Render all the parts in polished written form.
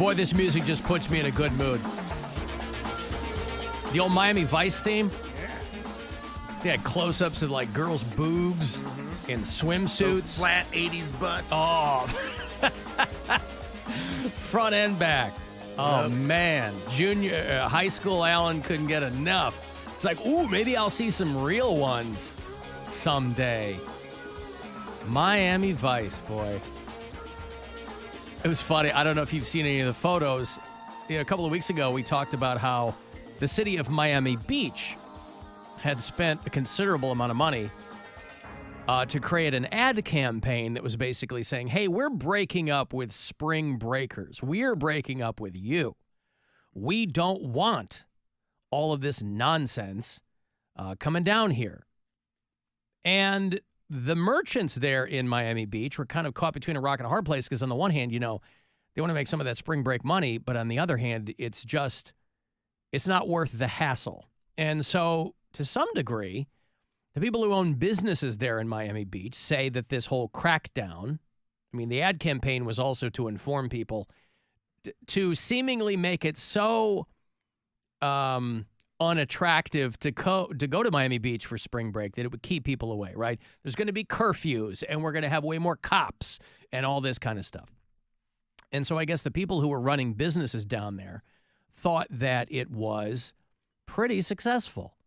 Boy, this music just puts me in a good mood. The old Miami Vice theme. They had close-ups of like girls' boobs in swimsuits. Those flat 80s butts. Oh. Front and back. Oh, man. Junior, high school Alan couldn't get enough. It's like, ooh, maybe I'll see some real ones someday. Miami Vice, boy. It was funny. I don't know if you've seen any of the photos. A couple of weeks ago, we talked about how the city of Miami Beach had spent a considerable amount of money to create an ad campaign that was basically saying, hey, we're breaking up with spring breakers. We're breaking up with you. We don't want all of this nonsense coming down here. And the merchants there in Miami Beach were kind of caught between a rock and a hard place because on the one hand, they want to make some of that spring break money, but on the other hand, it's not worth the hassle. And so to some degree, the people who own businesses there in Miami Beach say that this whole crackdown, the ad campaign was also to inform people to seemingly make it so unattractive to go to Miami Beach for spring break that it would keep people away, right? There's going to be curfews, and we're going to have way more cops and all this kind of stuff. And so I guess the people who were running businesses down there thought that it was pretty successful.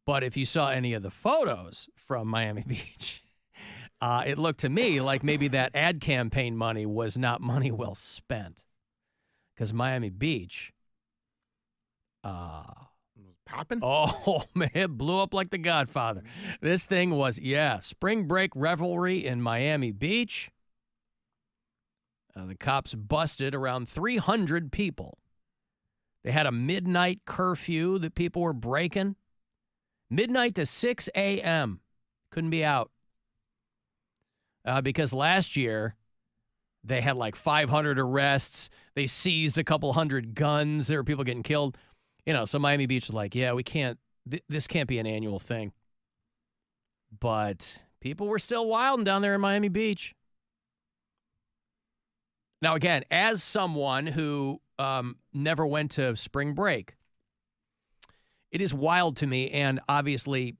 But if you saw any of the photos from Miami Beach, it looked to me like maybe that ad campaign money was not money well spent. Because Miami Beach, popping? Oh, man, it blew up like the Godfather. This thing was, spring break revelry in Miami Beach. The cops busted around 300 people. They had a midnight curfew that people were breaking. Midnight to 6 a.m. Couldn't be out. Because last year, they had like 500 arrests. They seized a couple hundred guns. There were people getting killed. So Miami Beach was like, we can't, this can't be an annual thing. But people were still wilding down there in Miami Beach. Now, again, as someone who never went to spring break, it is wild to me, and obviously,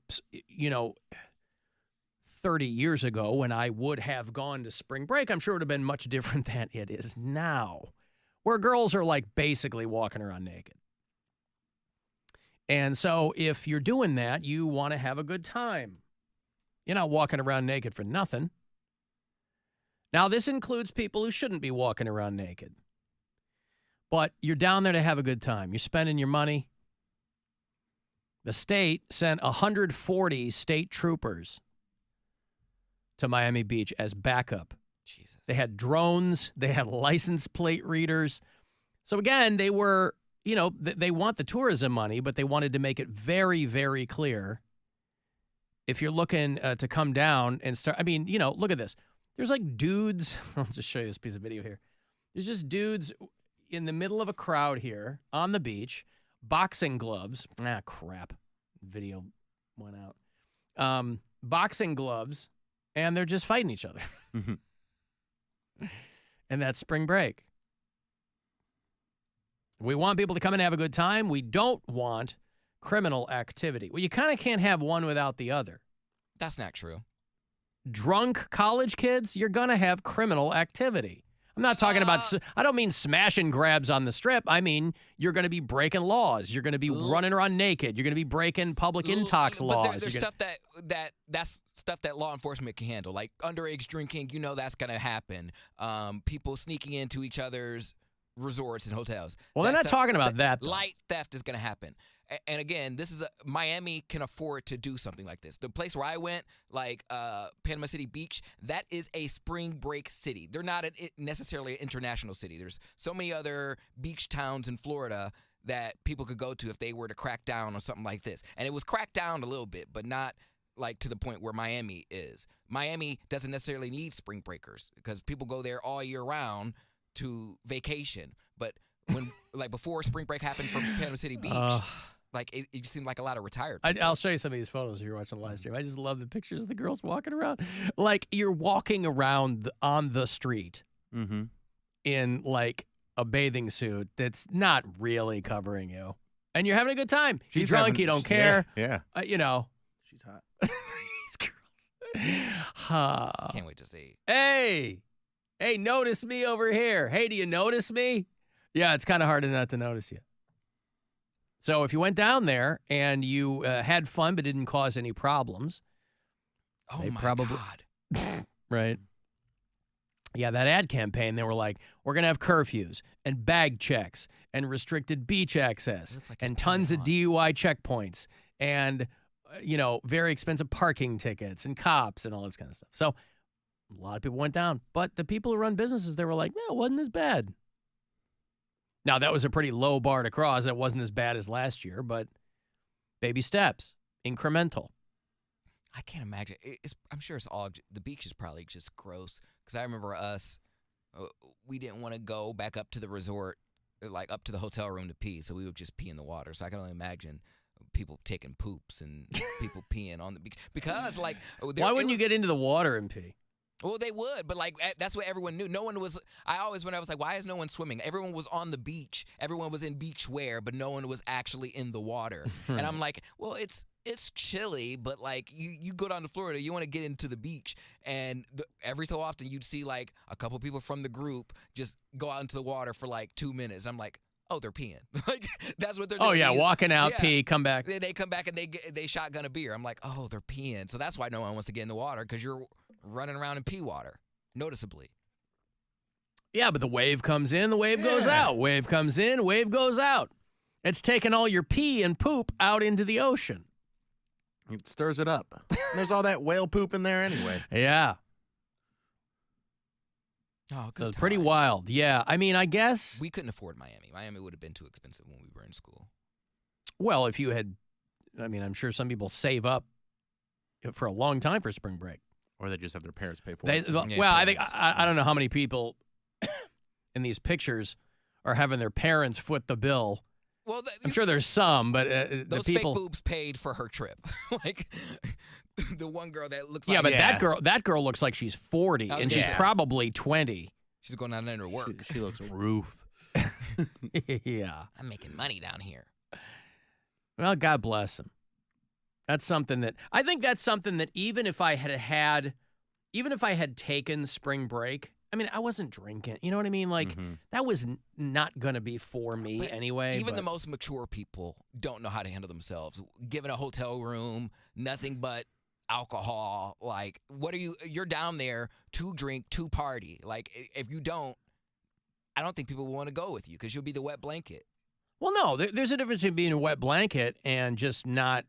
30 years ago when I would have gone to spring break, I'm sure it would have been much different than it is now, where girls are like basically walking around naked. And so if you're doing that, you want to have a good time. You're not walking around naked for nothing. Now, this includes people who shouldn't be walking around naked. But you're down there to have a good time. You're spending your money. The state sent 140 state troopers to Miami Beach as backup. Jesus. They had drones. They had license plate readers. So again, they were, they want the tourism money, but they wanted to make it very, very clear. If you're looking to come down and start, look at this. There's like dudes. I'll just show you this piece of video here. There's just dudes in the middle of a crowd here on the beach. Boxing gloves. Crap. Video went out. Boxing gloves, and they're just fighting each other. And that's spring break. We want people to come and have a good time. We don't want criminal activity. Well, you kind of can't have one without the other. That's not true. Drunk college kids, you're going to have criminal activity. I'm not talking about, I don't mean smash and grabs on the strip. I mean, you're going to be breaking laws. You're going to be running around naked. You're going to be breaking public intox laws. But there's stuff that's stuff that law enforcement can handle, like underage drinking. That's going to happen. People sneaking into each other's resorts and hotels. Well, they're not talking about that. Light theft is going to happen. And again, Miami can afford to do something like this. The place where I went, like Panama City Beach, that is a spring break city. They're not necessarily an international city. There's so many other beach towns in Florida that people could go to if they were to crack down on something like this. And it was cracked down a little bit, but not like to the point where Miami is. Miami doesn't necessarily need spring breakers because people go there all year round to vacation. But when before spring break happened for Panama City Beach, it just seemed like a lot of retired people. I'll show you some of these photos if you're watching the live stream. I just love the pictures of the girls walking around. Like you're walking around on the street in a bathing suit that's not really covering you, and you're having a good time. You're She's drunk, having- you don't care. Yeah. You know. She's hot. These girls. Can't wait to see. Hey, notice me over here. Hey, do you notice me? Yeah, it's kind of hard not to notice you. So if you went down there and you had fun but didn't cause any problems, Oh they my probably- God. right? Yeah, that ad campaign, they were like, we're going to have curfews and bag checks and restricted beach access Looks like it's and tons of paying DUI checkpoints and, very expensive parking tickets and cops and all this kind of stuff. So a lot of people went down. But the people who run businesses, they were like, no, it wasn't as bad. Now, that was a pretty low bar to cross. It wasn't as bad as last year, but baby steps, incremental. I can't imagine. I'm sure it's all. The beach is probably just gross. Because I remember us, we didn't want to go back up to the resort, like up to the hotel room to pee. So we would just pee in the water. So I can only imagine people taking poops and people peeing on the beach. Because like, Why wouldn't you get into the water and pee? Well, they would, but like that's what everyone knew. No one was. When I was like, why is no one swimming? Everyone was on the beach. Everyone was in beach wear, but no one was actually in the water. And I'm like, well, it's chilly, but like you go down to Florida, you want to get into the beach, and every so often you'd see like a couple people from the group just go out into the water for like 2 minutes. I'm like, oh, they're peeing. Like that's what they're doing. Oh yeah, walking out, pee, come back. They come back and they shotgun a beer. I'm like, oh, they're peeing. So that's why no one wants to get in the water, because you're running around in pee water, noticeably. Yeah, but the wave comes in, the wave goes out. Wave comes in, wave goes out. It's taking all your pee and poop out into the ocean. It stirs it up. There's all that whale poop in there anyway. Yeah. Oh, good. So it's pretty wild. Yeah. I mean, I guess. We couldn't afford Miami. Miami would have been too expensive when we were in school. Well, if you had, I'm sure some people save up for a long time for spring break. Or they just have their parents pay for it. I think, I don't know how many people in these pictures are having their parents foot the bill. Well, I'm sure there's some, but those the people. fake boobs paid for her trip. Like the one girl that looks like. Yeah, but that girl looks like she's 40, and she's probably 20. She's going down there to work. She looks roof. Yeah. I'm making money down here. Well, God bless him. That's something that even if I had taken spring break, I wasn't drinking. You know what I mean? Like that was not going to be for me But anyway. Even the most mature people don't know how to handle themselves. Given a hotel room, nothing but alcohol. Like, you're down there to drink, to party. Like, if you don't, I don't think people will want to go with you because you'll be the wet blanket. Well, no, there's a difference between being a wet blanket and just not.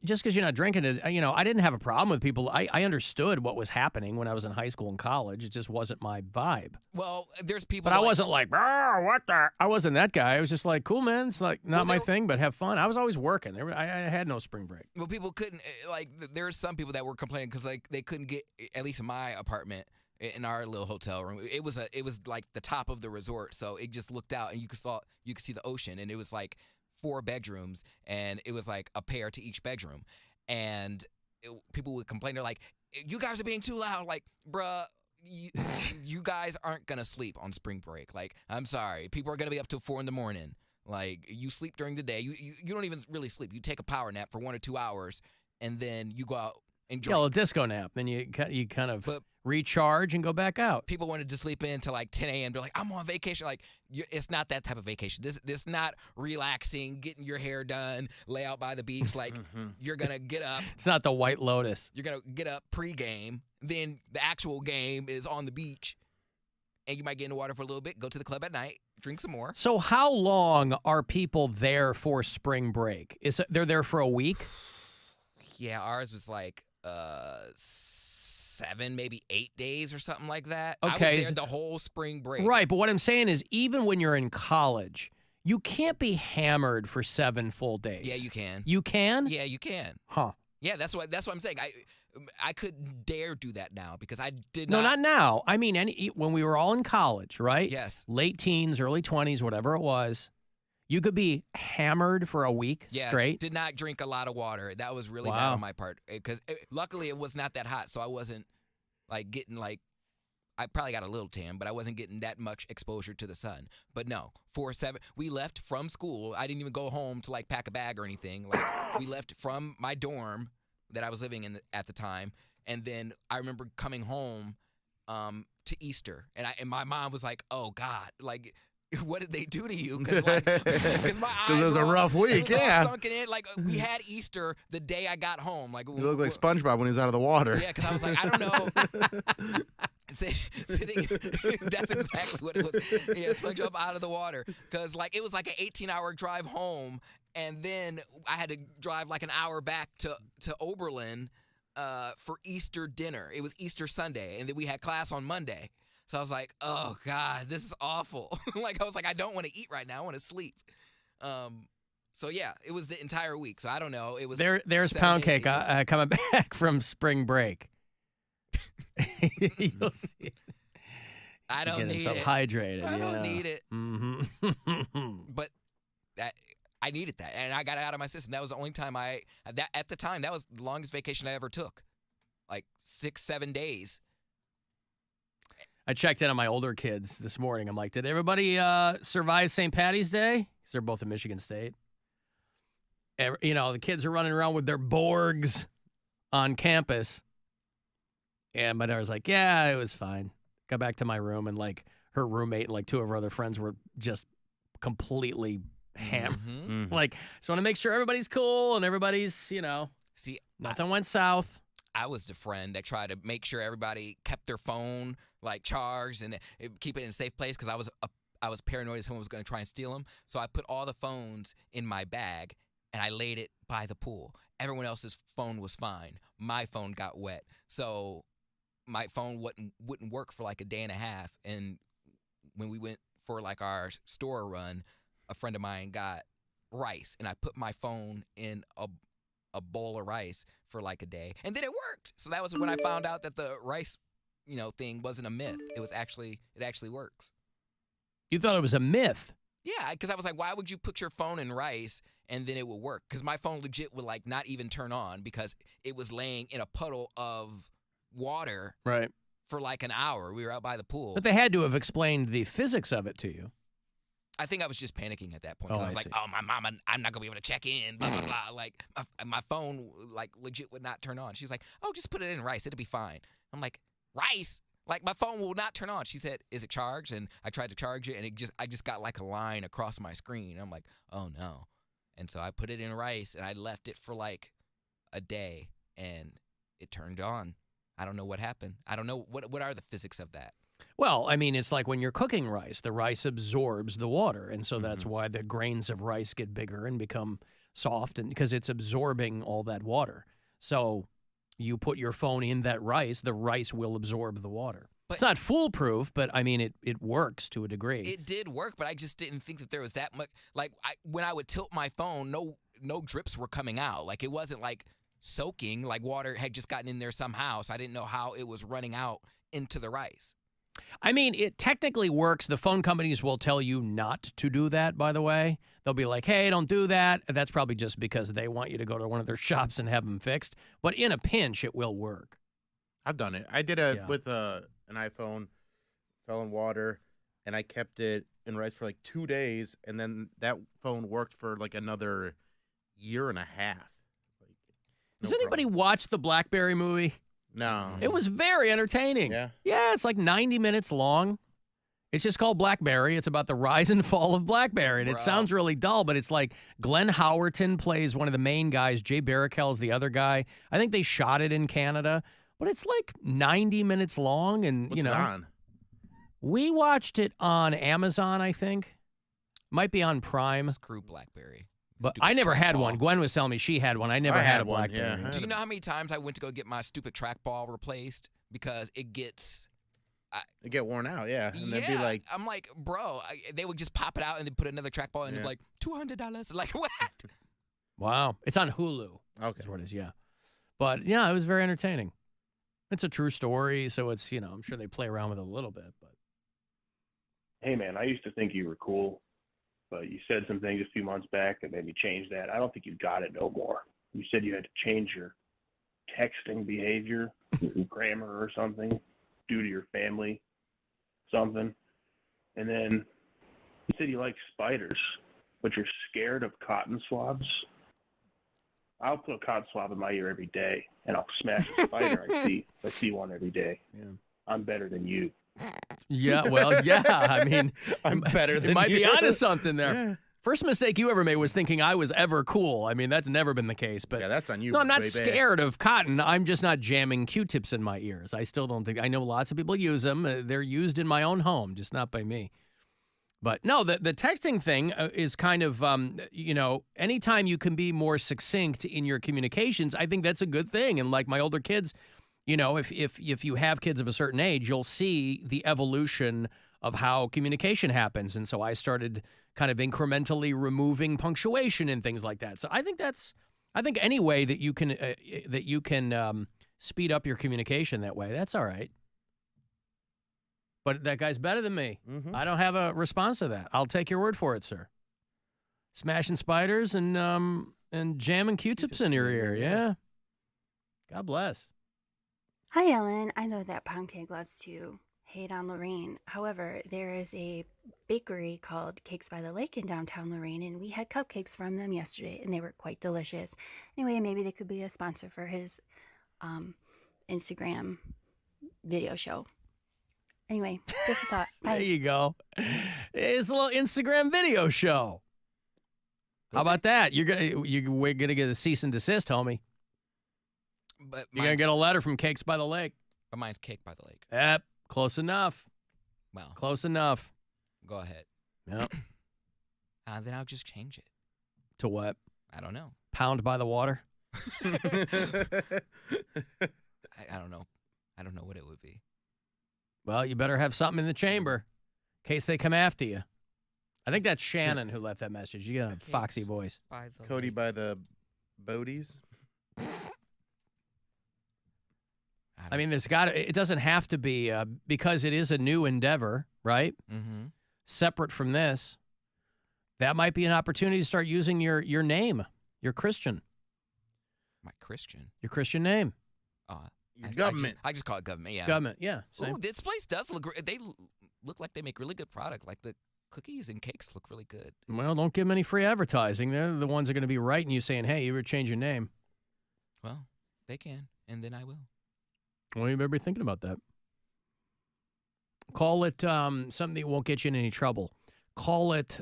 Just because you're not drinking, I didn't have a problem with people. I understood what was happening when I was in high school and college. It just wasn't my vibe. Well, there's people. But I wasn't like, what the? I wasn't that guy. I was just like, cool, man. It's like not my thing, but have fun. I was always working. I had no spring break. Well, people couldn't, there are some people that were complaining because, like, they couldn't get, at least in my apartment, in our little hotel room, it was like the top of the resort, so it just looked out and you could see the ocean, and it was like 4 bedrooms, and it was like a pair to each bedroom, and people would complain. They're like, "You guys are being too loud." Like, bruh, you guys aren't gonna sleep on spring break. Like, I'm sorry, people are gonna be up till 4 a.m. Like, you sleep during the day. You don't even really sleep. You take a power nap for 1 or 2 hours, and then you go out and drink. Yeah, a disco nap. Then you kind of recharge and go back out. People wanted to sleep in till like 10 a.m. They're like, I'm on vacation. Like, it's not that type of vacation. This not relaxing, getting your hair done, lay out by the beach. Like, you're going to get up. It's not the White Lotus. You're going to get up pregame. Then the actual game is on the beach. And you might get in the water for a little bit, go to the club at night, drink some more. So how long are people there for spring break? They're there for a week? Yeah, ours was like 7, maybe 8 days or something like that. Okay. I was there the whole spring break. Right, but what I'm saying is even when you're in college, you can't be hammered for 7 full days. Yeah, you can. You can? Yeah, you can. Huh. Yeah, that's what I'm saying. I couldn't dare do that now because I did not. No, not now. I mean, when we were all in college, right? Yes. Late teens, early 20s, whatever it was. You could be hammered for a week straight. Did not drink a lot of water. That was really bad on my part because luckily it was not that hot, so I wasn't like getting like I probably got a little tan, but I wasn't getting that much exposure to the sun. But no, 4-7, we left from school. I didn't even go home to like pack a bag or anything. Like we left from my dorm that I was living in at the time, and then I remember coming home to Easter, and my mom was like, "Oh God, like." What did they do to you? Because my eyes it was a rough week, it was all yeah. sunken in. Like we had Easter the day I got home. Like You look like SpongeBob when he's out of the water. Yeah, because I was like, I don't know. Sitting, that's exactly what it was. Yeah, SpongeBob out of the water. Because like it was like an 18-hour drive home, and then I had to drive like an hour back to Oberlin for Easter dinner. It was Easter Sunday, and then we had class on Monday. So I was like, oh, God, this is awful. Like, I was like, I don't want to eat right now. I want to sleep. So, yeah, it was the entire week. So, I don't know. It was There's Poundcake coming back from spring break. You'll see. I don't need it. Hydrated. I don't need it. Mm-hmm. But I needed that, and I got it out of my system. That was the only time at the time, that was the longest vacation I ever took. Like 6-7 days. I checked in on my older kids this morning. I'm like, did everybody survive St. Patty's Day? Because they're both at Michigan State. The kids are running around with their Borgs on campus. And my daughter's like, yeah, it was fine. Got back to my room, and like her roommate and like two of her other friends were just completely hammered. Mm-hmm. Like, just want to make sure everybody's cool and everybody's, See, nothing went south. I was the friend that tried to make sure everybody kept their phone like charged and keep it in a safe place because I was paranoid that someone was going to try and steal them. So I put all the phones in my bag and I laid it by the pool. Everyone else's phone was fine. My phone got wet, so my phone wouldn't work for like a day and a half. And when we went for like our store run, a friend of mine got rice, and I put my phone in a bowl of rice for like a day, and then it worked. So that was when I found out that the rice, thing wasn't a myth. It actually works. You thought it was a myth? Yeah, because I was like, why would you put your phone in rice and then it would work? Because my phone legit would like not even turn on because it was laying in a puddle of water right for like an hour. We were out by the pool. But they had to have explained the physics of it to you. I think I was just panicking at that point. I was like, oh, my mama, I'm not going to be able to check in, blah, blah, blah. Like, my phone, like, legit would not turn on. She's like, oh, just put it in rice. It'll be fine. I'm like, rice? Like, my phone will not turn on. She said, is it charged? And I tried to charge it, and I just got, like, a line across my screen. I'm like, oh, no. And so I put it in rice, and I left it for, like, a day, and it turned on. I don't know what happened. I don't know. What are the physics of that? Well, I mean, it's like when you're cooking rice, the rice absorbs the water. And so that's why the grains of rice get bigger and become soft, and because it's absorbing all that water. So you put your phone in that rice, the rice will absorb the water. But it's not foolproof, but I mean, it works to a degree. It did work, but I just didn't think that there was that much. Like, when I would tilt my phone, no drips were coming out. Like, it wasn't like soaking, like water had just gotten in there somehow. So I didn't know how it was running out into the rice. I mean, it technically works. The phone companies will tell you not to do that, by the way. They'll be like, hey, don't do that. That's probably just because they want you to go to one of their shops and have them fixed. But in a pinch, it will work. I've done it. I did it with an iPhone, fell in water, and I kept it in rice for like 2 days, and then that phone worked for like another year and a half. Like, Has anybody watched the Blackberry movie? No. It was very entertaining. Yeah? Yeah, it's like 90 minutes long. It's just called Blackberry. It's about the rise and fall of Blackberry. And it sounds really dull, but it's like Glenn Howerton plays one of the main guys. Jay Baruchel is the other guy. I think they shot it in Canada. But it's like 90 minutes long. And, What's it on? We watched it on Amazon, I think. Might be on Prime. Screw Blackberry. But I never had one. Gwen was telling me she had one. I never had a Blackberry. Yeah. Do you know how many times I went to go get my stupid trackball replaced? Because it gets... It get worn out, yeah. And they'd be like... I'm like, bro, they would just pop it out and then put another trackball in and be like, $200. Like, what? Wow. It's on Hulu. Okay. That's what it is, yeah. But, yeah, it was very entertaining. It's a true story, so it's, I'm sure they play around with it a little bit. But hey, man, I used to think you were cool, but you said some things a few months back that made me change that. I don't think you've got it no more. You said you had to change your texting behavior, grammar or something, due to your family. something. And then you said you like spiders, but you're scared of cotton swabs. I'll put a cotton swab in my ear every day, and I'll smash a spider I see one every day. Yeah. I'm better than you. Yeah, well, yeah. I mean, I'm better than you. You might be onto something there. Yeah. First mistake you ever made was thinking I was ever cool. I mean, that's never been the case. But yeah, that's on you. No, I'm not baby. scared of cotton. I'm just not jamming Q-tips in my ears. I still don't think. I know lots of people use them. They're used in my own home, just not by me. But no, the texting thing is kind of, anytime you can be more succinct in your communications, I think that's a good thing. And like my older kids, if you have kids of a certain age, you'll see the evolution of how communication happens. And so I started kind of incrementally removing punctuation and things like that. So I think any way that you can speed up your communication that way, that's all right. But that guy's better than me. Mm-hmm. I don't have a response to that. I'll take your word for it, sir. Smashing spiders and jamming Q-tips in your ear. Yeah. God bless. Hi, Ellen. I know that Poundcake loves to hate on Lorraine. However, there is a bakery called Cakes by the Lake in downtown Lorraine, and we had cupcakes from them yesterday, and they were quite delicious. Anyway, maybe they could be a sponsor for his Instagram video show. Anyway, just a thought. Bye. There you go. It's a little Instagram video show. How about that? We're gonna get a cease and desist, homie. But you're gonna get a letter from Cakes by the Lake. But mine's Cake by the Lake. Yep, close enough. Well, close enough. Go ahead. Yep. Then I'll just change it. To what? I don't know. Pound by the water. I don't know. I don't know what it would be. Well, you better have something in the chamber in case they come after you. I think that's Shannon who left that message. You got a foxy voice. Cody by the Boadies. I mean, it doesn't have to be because it is a new endeavor, right? Mm-hmm. Separate from this. That might be an opportunity to start using your name, your Christian. My Christian? Your Christian name. Government. I just call it government, yeah. Government, yeah. Ooh, this place does look great. They look like they make really good product. Like the cookies and cakes look really good. Well, don't give them any free advertising. They're the ones that are going to be writing you saying, hey, you better change your name. Well, they can, and then I will. Well, you better be thinking about that. Call it something that won't get you in any trouble. Call it...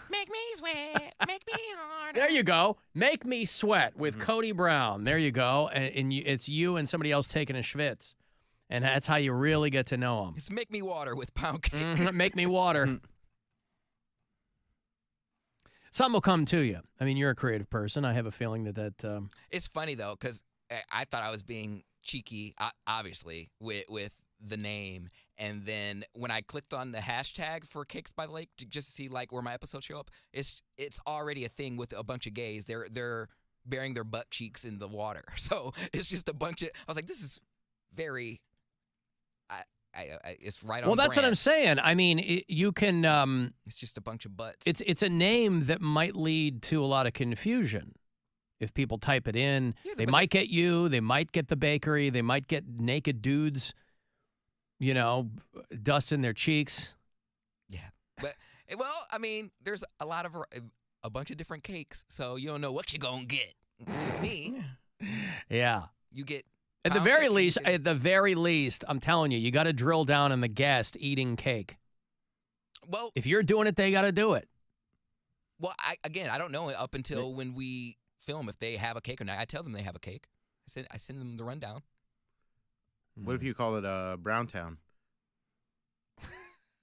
Make me sweat, make me hard. There you go. Make me sweat with Cody Brown. There you go. And it's you and somebody else taking a schwitz. And that's how you really get to know them. It's Make Me Water with Poundcake. Make me water. Something will come to you. I mean, you're a creative person. I have a feeling that... It's funny, though, because I thought I was being cheeky, obviously, with the name. And then when I clicked on the hashtag for Cakes by the Lake just to see like where my episodes show up, it's already a thing with a bunch of gays. They're burying their butt cheeks in the water. So it's just a bunch of. I was like, this is very. It's right on. Well, that's brand. what I'm saying. I mean, you can. It's just a bunch of butts. It's a name that might lead to a lot of confusion. If people type it in, they might get you. They might get the bakery. They might get naked dudes. Dust in their cheeks. Yeah. But, well, I mean, there's a bunch of different cakes, so you don't know what you're going to get. With me. Yeah. You get. At the very least, I'm telling you, you got to drill down on the guest eating cake. Well. If you're doing it, they got to do it. Well, I don't know up until when we film if they have a cake or not. I tell them they have a cake. I send them the rundown. What if you call it Browntown?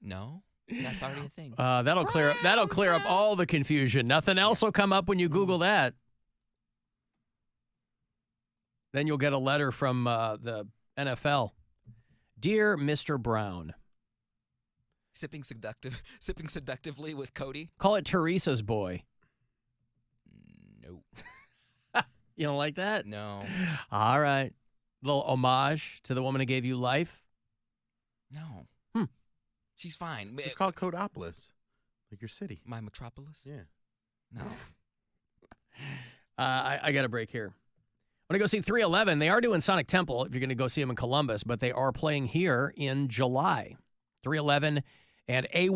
No, that's already a thing. That'll clear up all the confusion. Nothing else will come up when you Google that. Then you'll get a letter from the NFL. Dear Mr. Brown. Sipping seductively with Cody. Call it Teresa's boy. Nope. You don't like that? No. All right. Little homage to the woman who gave you life? No. She's fine. It's called Codopolis, like your city. My metropolis? Yeah. No. I got a break here. Want to go see 311? They are doing Sonic Temple if you're going to go see them in Columbus, but they are playing here in July. 311 and AWOL.